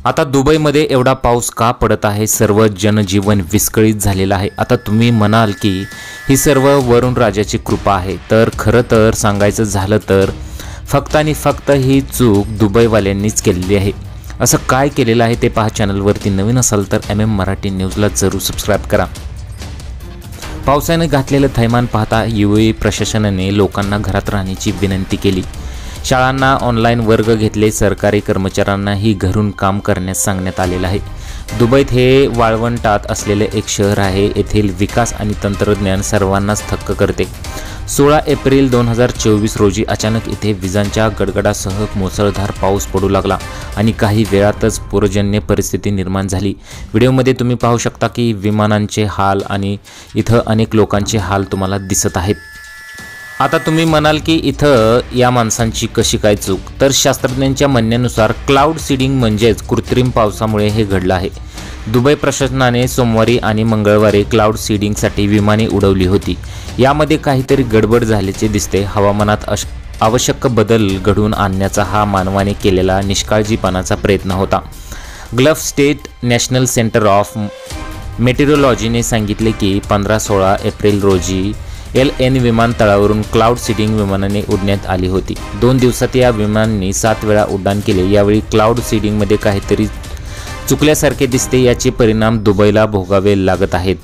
आता दुबईमध्ये एवढा पाऊस का पडत आहे? सर्व जनजीवन विस्कळीत झालेलं आहे। आता तुम्ही म्हणाल की ही सर्व वरुण राजाची कृपा आहे, तर खरं तर सांगायचं झालं तर फक्त आणि फक्त ही चूक दुबईवाल्यांनीच केलेली आहे। असं काय केलेलं आहे ते पहा। चॅनलवरती नवीन असाल तर MM मराठी न्यूजला जरूर सबस्क्राईब करा। पावसाने घातलेलं थैमान पाहता UAE प्रशासनाने लोकांना घरात राहण्याची विनंती केली। शाळांना ऑनलाईन वर्ग घेतले, सरकारी कर्मचाऱ्यांनाही घरून काम करण्यास सांगण्यात आलेलं आहे। दुबईत हे वाळवंटात असलेले एक शहर आहे। येथील विकास आणि तंत्रज्ञान सर्वांनाच थक्क करते। 16 एप्रिल 2024 रोजी अचानक इथे विजांच्या गडगडासह मुसळधार पाऊस पडू लागला आणि काही वेळातच पूरजन्य परिस्थिती निर्माण झाली। व्हिडिओमध्ये तुम्ही पाहू शकता की विमानांचे हाल आणि इथं अनेक लोकांचे हाल तुम्हाला दिसत आहेत। आता तुम्ही म्हणाल की इथं या माणसांची कशी काय चूक? तर शास्त्रज्ञांच्या म्हणण्यानुसार क्लाउड सीडिंग म्हणजेच कृत्रिम पावसामुळे हे घडलं आहे। दुबई प्रशासनाने सोमवारी आणि मंगळवारी क्लाउड सीडिंगसाठी विमाने उडवली होती। यामध्ये काहीतरी गडबड झाल्याचे दिसते। हवामानात आवश्यक बदल घडवून आणण्याचा हा मानवाने केलेला निष्काळजीपणाचा प्रयत्न होता। Gulf State National Centre of मेटेरोलॉजीने सांगितले की 15-16 एप्रिल रोजी LN विमानतळावरून क्लाउड सीडिंग विमानाने उडण्यात आली होती। 2 दिवसात या विमानांनी 7 वेळा उड्डाण केले। यावेळी क्लाउड सीडिंगमध्ये काहीतरी चुकल्यासारखे दिसते। याचे परिणाम दुबईला भोगावे लागत आहेत।